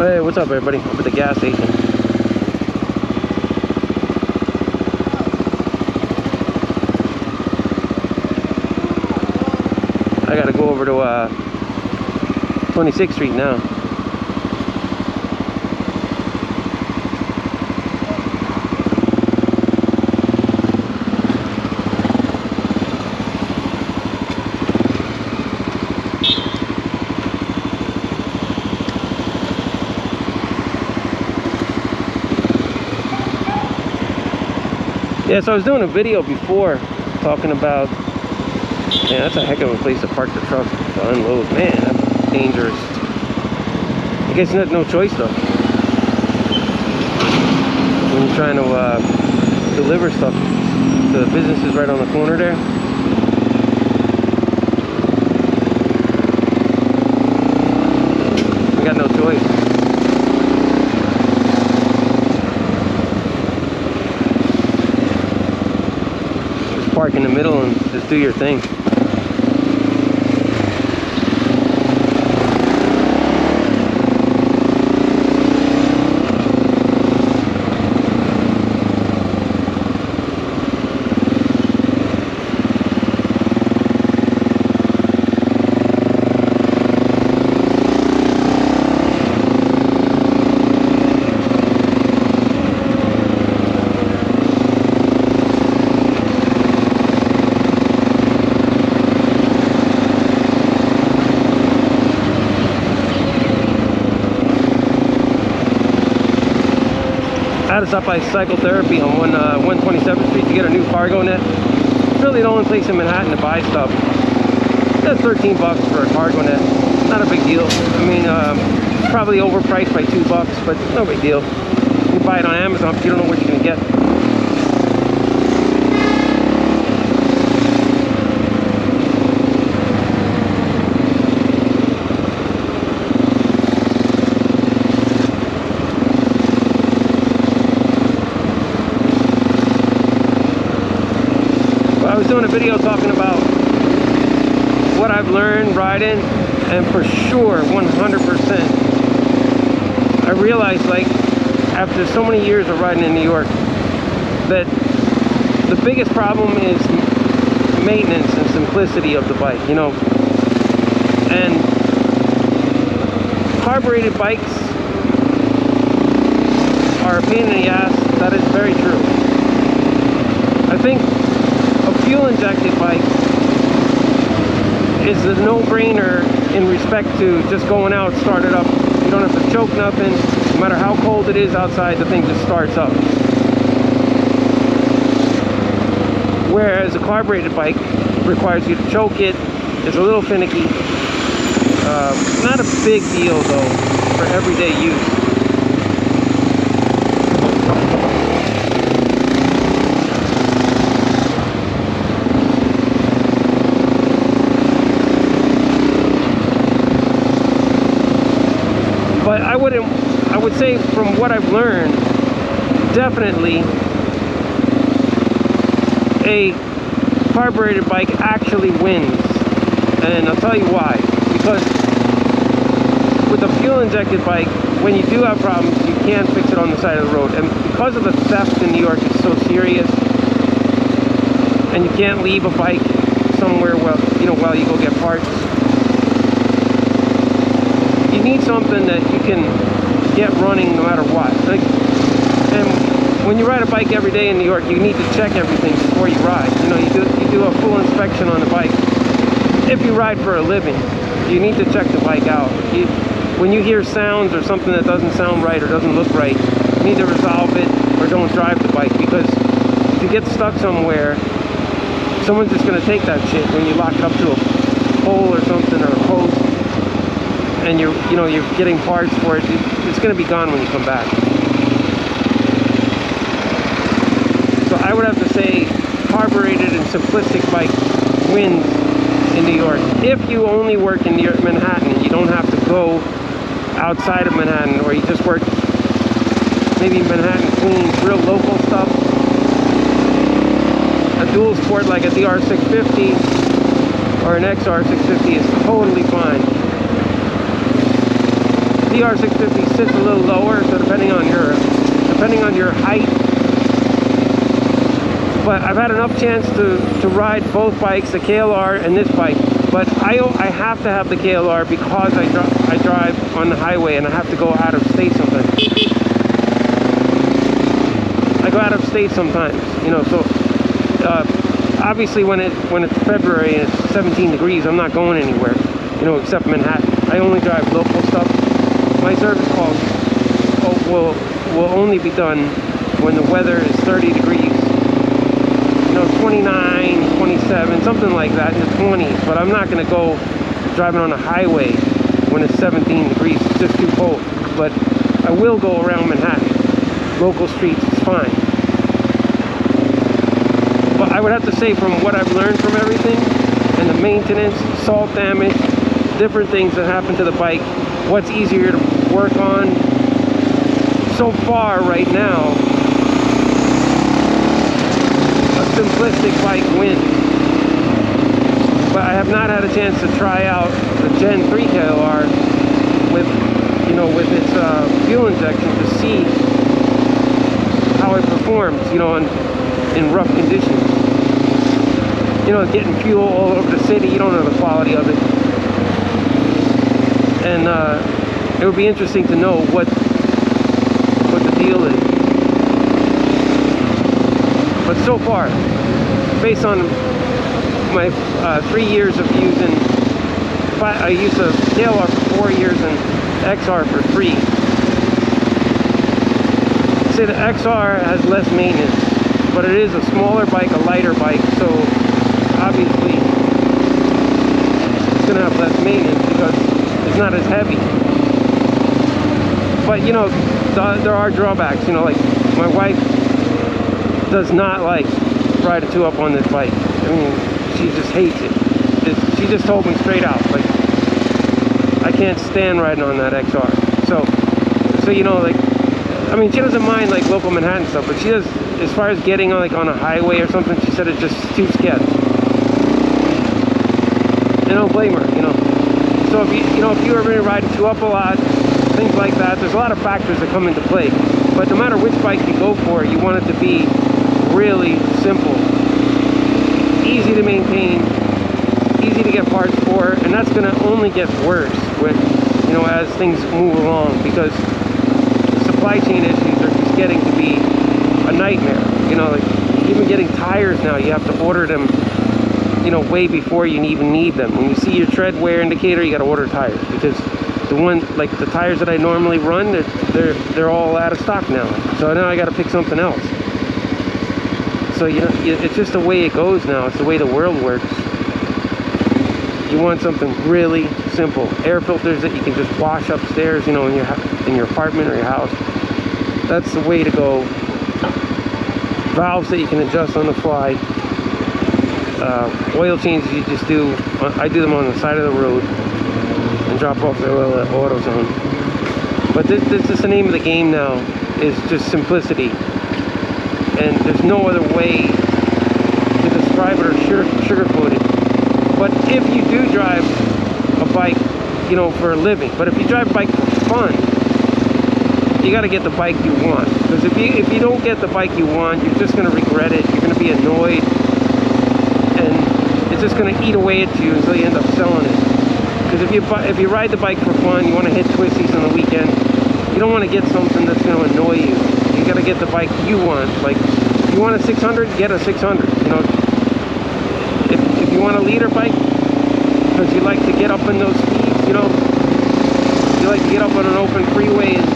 Hey, what's up everybody? I'm at the gas station. I gotta go over to 26th Street now. Yeah, so I was doing a video before talking about, man, that's a heck of a place to park the truck to unload. Man, that's dangerous. I guess there's no choice though. When you're trying to deliver stuff, the business is right on the corner there. We got no choice. Park in the middle and just do your thing. I had to stop by Cycle Therapy on 127th Street to get a new cargo net. It's really the only place in Manhattan to buy stuff. That's 13 bucks for a cargo net. Not a big deal. I mean, probably overpriced by 2 bucks, but no big deal. You buy it on Amazon, but you don't know what you're gonna get. I was doing a video talking about what I've learned riding, and for sure 100% I realized, like, after so many years of riding in New York, that the biggest problem is maintenance and simplicity of the bike, you know. And carbureted bikes are a pain in the ass. That is very true. I think a fuel injected bike is a no-brainer in respect to just going out, start it up. You don't have to choke nothing. No matter how cold it is outside, the thing just starts up. Whereas a carbureted bike requires you to choke it. It's a little finicky. Not a big deal though for everyday use. But I would say from what I've learned, definitely a carbureted bike actually wins. And I'll tell you why. Because with a fuel injected bike, when you do have problems, you can't fix it on the side of the road. And because of the theft in New York is so serious, and you can't leave a bike somewhere while you go get parts. You need something that you can get running no matter what. And when you ride a bike every day in New York, you need to check everything before you ride. You know, you do a full inspection on the bike. If you ride for a living, you need to check the bike out. When you hear sounds or something that doesn't sound right or doesn't look right, you need to resolve it or don't drive the bike, because if you get stuck somewhere, someone's just going to take that shit when you lock it up to a pole or something, or a post, and you're getting parts for it. It's going to be gone when you come back. So I would have to say carbureted and simplistic bike wins in New York. If you only work in Manhattan, you don't have to go outside of Manhattan, or you just work maybe Manhattan, Queens, real local stuff. A dual sport like a DR650 or an XR650 is totally fine. DR650 sits a little lower, so depending on your height. But I've had enough chance to ride both bikes, the KLR and this bike. But I have to have the KLR because I drive on the highway and I have to go out of state sometimes. I go out of state sometimes, you know. So obviously when it's February and it's 17 degrees, I'm not going anywhere, you know, except Manhattan. I only drive local stuff. My service calls will only be done when the weather is 30 degrees. You know, 29, 27, something like that, in the 20s. But I'm not going to go driving on the highway when it's 17 degrees. It's just too cold. But I will go around Manhattan. Local streets, it's fine. But I would have to say, from what I've learned from everything, and the maintenance, salt damage, different things that happen to the bike, what's easier to work on, so far right now, a simplistic bike wins. But I have not had a chance to try out the Gen 3 KLR with, you know, with its fuel injection to see how it performs, you know, in rough conditions. You know, getting fuel all over the city, you don't know the quality of it. And it would be interesting to know what the deal is. But so far, based on my 3 years of using, I used a KLR for 4 years and XR for 3. I'd say the XR has less maintenance, but it is a smaller bike, a lighter bike, so obviously it's going to have less maintenance because it's not as heavy. But you know, there are drawbacks. You know, like my wife does not like ride a 2-up on this bike. I mean, she just hates it. She just told me straight out, like, I can't stand riding on that XR. So you know, like, I mean, she doesn't mind like local Manhattan stuff, but she does, as far as getting like on a highway or something, she said it's just too sketchy. I don't blame her, you know. So if you ever ride 2-up a lot, things like that, there's a lot of factors that come into play. But no matter which bike you go for, you want it to be really simple, easy to maintain, easy to get parts for, and that's going to only get worse with, you know, as things move along, because supply chain issues are just getting to be a nightmare. You know, like even getting tires now, you have to order them, you know, way before you even need them. When you see your tread wear indicator, you got to order tires, because the one, like the tires that I normally run, they're all out of stock now. So now I got to pick something else. So you know, it's just the way it goes now. It's the way the world works. You want something really simple. Air filters that you can just wash upstairs, you know, in your apartment or your house. That's the way to go. Valves that you can adjust on the fly. Oil changes you just do. I do them on the side of the road and drop off the oil at AutoZone. But this is the name of the game now, is just simplicity. And there's no other way to describe it or sugarcoat it. But if you do drive a bike, you know, for a living, but if you drive a bike for fun, you got to get the bike you want. Because if you don't get the bike you want, you're just going to regret it. You're going to be annoyed, and it's just going to eat away at you until you end up selling it. Because if you ride the bike for fun, you want to hit twisties on the weekend, you don't want to get something that's going to annoy you. You got to get the bike you want. Like, if you want a 600, get a 600. You know, if you want a leader bike, because you like to get up in those speeds, you know, you like to get up on an open freeway and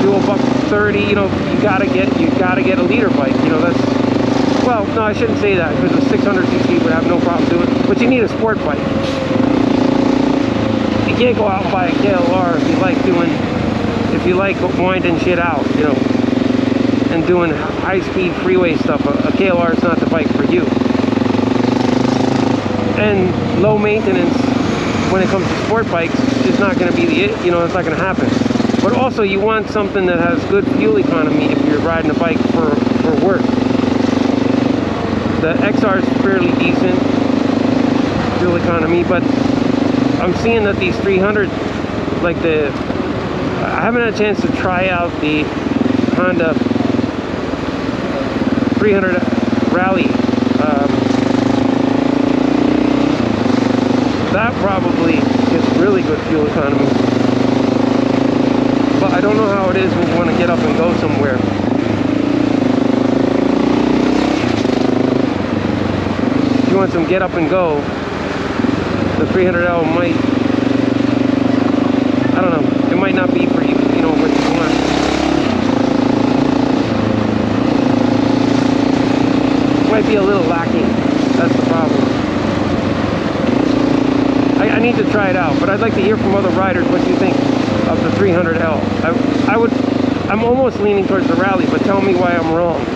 do a $130, you know, you gotta get a leader bike. You know, that's, well, no, I shouldn't say that, because a 600cc would have no problem doing it. But you need a sport bike. You can't go out and buy a KLR if you like winding shit out, you know, and doing high-speed freeway stuff. A KLR is not the bike for you. And low maintenance when it comes to sport bikes is not going to be you know, it's not going to happen. But also, you want something that has good fuel economy if you're riding a bike for work. The XR is fairly decent fuel economy, but I'm seeing that these 300, like the I haven't had a chance to try out the Honda 300 Rally. That probably gets really good fuel economy. But I don't know how it is when you want to get up and go somewhere. If you want some get up and go, the 300L might, I don't know, it might not be for you, you know, what you want. It might be a little lacking, that's the problem. I need to try it out, but I'd like to hear from other riders what you think of the 300L. I'm almost leaning towards the Rally, but tell me why I'm wrong.